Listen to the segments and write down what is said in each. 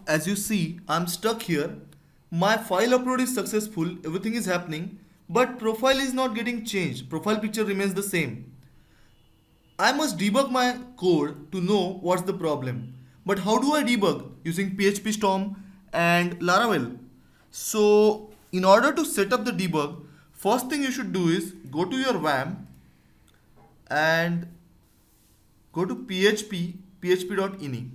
As you see, I'm stuck here. My file upload is successful, everything is happening, but profile is not getting changed. Profile picture remains the same. I must debug my code to know what's the problem. But how do I debug? Using PHP Storm and Laravel. So, in order to set up the debug, first thing you should do is go to your WAM and go to php.ini.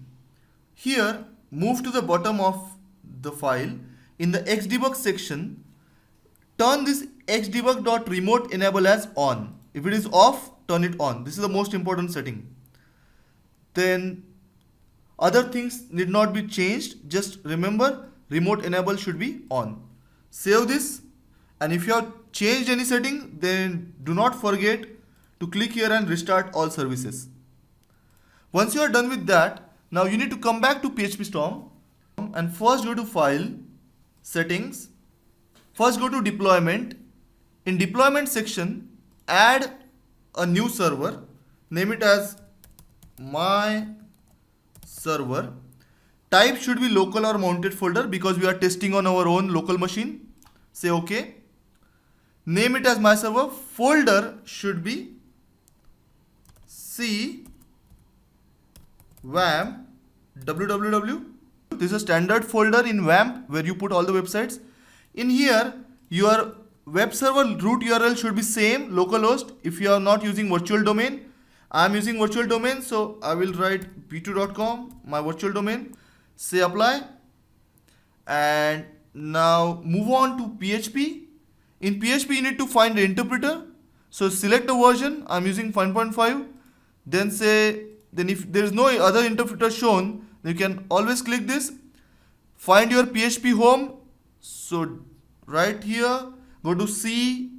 Here, move to the bottom of the file. In the xdebug section, turn this xdebug.remote enable as on. If it is off, turn it on. This is the most important setting. Then other things need not be changed. Just remember remote enable should be on. Save this, and if you have changed any setting, then do not forget to click here and restart all services. Once you are done with that, now you need to come back to PHP Storm and first go to File, Settings. First go to Deployment. In Deployment section, add a new server. Name it as My Server. Type should be local or mounted folder because we are testing on our own local machine. Say OK. Name it as My Server. Folder should be C WAM www. This is a standard folder in WAMP where you put all the websites. In here, your web server root URL should be same, localhost. If you are not using virtual domain, I am using virtual domain, so I will write b2.com, my virtual domain. Say apply. And now move on to PHP. In PHP, you need to find the interpreter. So select a version. I am using 5.5. Then if there is no other interpreter shown, you can always click this. Find your PHP home. So right here, go to C,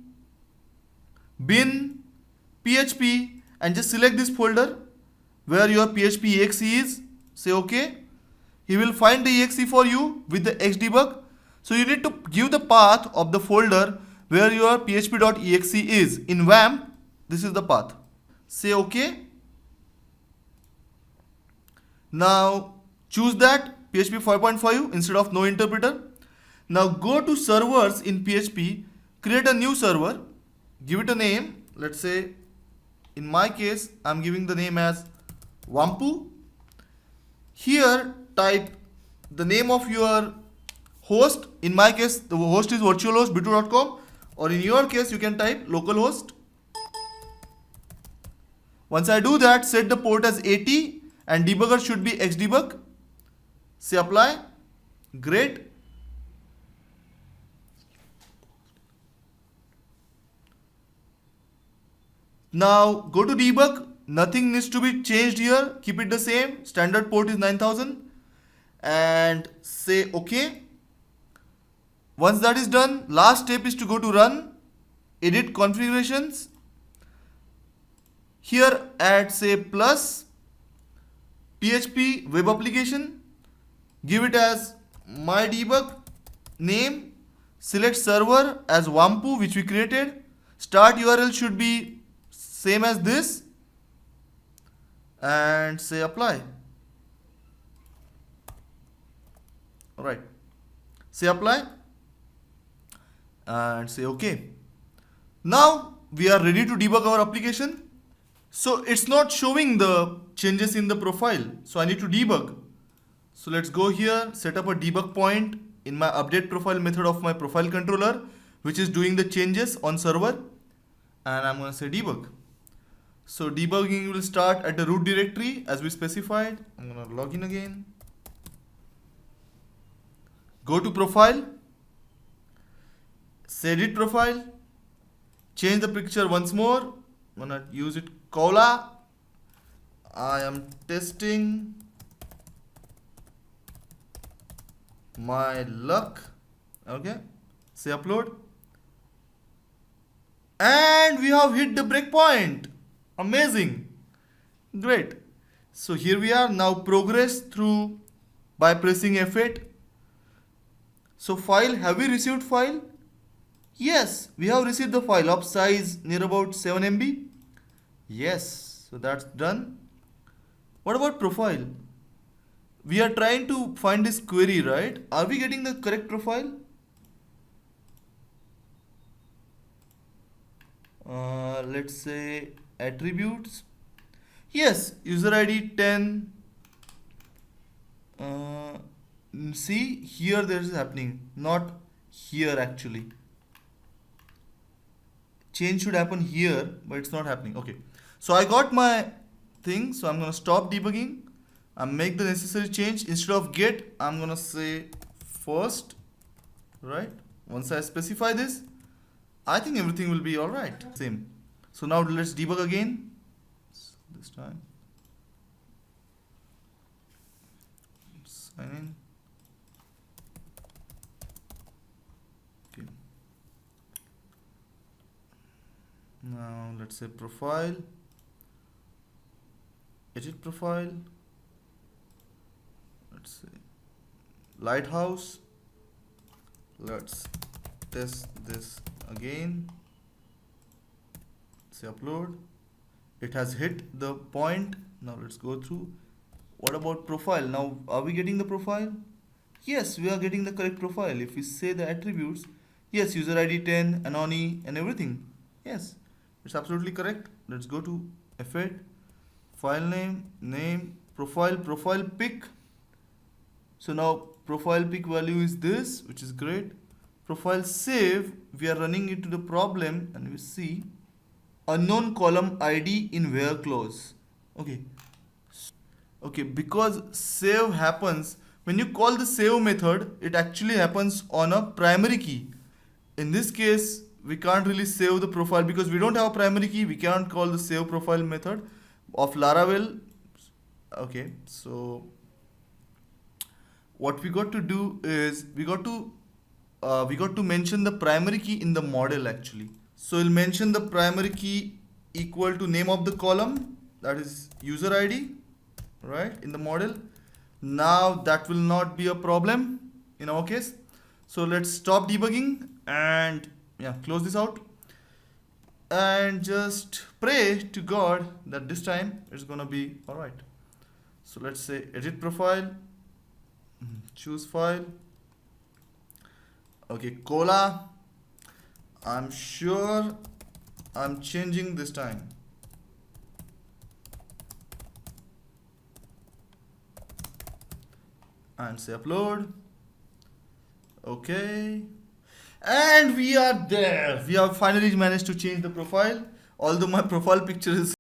bin, PHP, and just select this folder where your PHP exe is. Say OK. He will find the exe for you with the xdebug. So you need to give the path of the folder where your php.exe is. In WAMP, this is the path. Say OK. Now choose that PHP 5.5 instead of no interpreter. Now go to servers in PHP, create a new server, give it a name. Let's say, in my case, I'm giving the name as Wampu. Here type the name of your host. In my case, the host is virtualhost b2.com, or in your case, you can type localhost. Once I do that, set the port as 80 and debugger should be xdebug. Say apply. Great. Now go to debug. Nothing needs to be changed here. Keep it the same. Standard port is 9000. And say OK. Once that is done, last step is to go to run. Edit configurations. Here add say plus PHP web application. Give it as my debug name. Select server as Wampu which we created. Start URL should be same as this. And say apply. Alright. Say apply. And say OK. Now we are ready to debug our application. So it's not showing the changes in the profile. So I need to debug. So let's go here, set up a debug point in my update profile method of my profile controller, which is doing the changes on server. And I'm going to say debug. So debugging will start at the root directory as we specified. I'm going to log in again. Go to profile. Say edit profile. Change the picture once more. I'm going to use it Koala. I am testing my luck. Okay. Say upload. And we have hit the breakpoint. Amazing. Great. So here we are now progress through by pressing F8. So file, have we received file? Yes, we have received the file of size near about 7 MB. Yes, so that's done. What about profile? We are trying to find this query, right? Are we getting the correct profile? Let's say attributes. Yes, user ID 10. Uh, See, here there is happening, not here actually. Change should happen here, but it's not happening. Okay, so I got my thing, so I'm gonna stop debugging and make the necessary change. Instead of get, I'm gonna say first, right? Once I specify this, I think everything will be all right. Same. So now let's debug again. So this time, sign in. Okay. Now let's say profile, edit profile. Let's say lighthouse. Let's test this again. Say upload. It has hit the point. Now let's go through. What about profile? Now are we getting the profile? Yes, we are getting the correct profile. If we say the attributes, yes, user ID 10, anony, and everything. Yes, it's absolutely correct. Let's go to F8, file name, profile pic. So now profile pic value is this, which is great. Profile save, we are running into the problem and we see unknown column ID in where clause. Okay. Okay, because save happens when you call the save method, it actually happens on a primary key. In this case, we can't really save the profile because we don't have a primary key. We can't call the save profile method of Laravel. Okay, so what we got to do is we got to mention the primary key in the model actually. So we'll mention the primary key equal to name of the column, that is user ID, right, in the model. Now that will not be a problem in our case. So let's stop debugging and yeah, close this out and just pray to God that this time it's gonna be all right. So let's say edit profile, choose file. Okay, Cola. I'm sure I'm changing this time. And say upload. Okay. And we are there. We have finally managed to change the profile. Although my profile picture is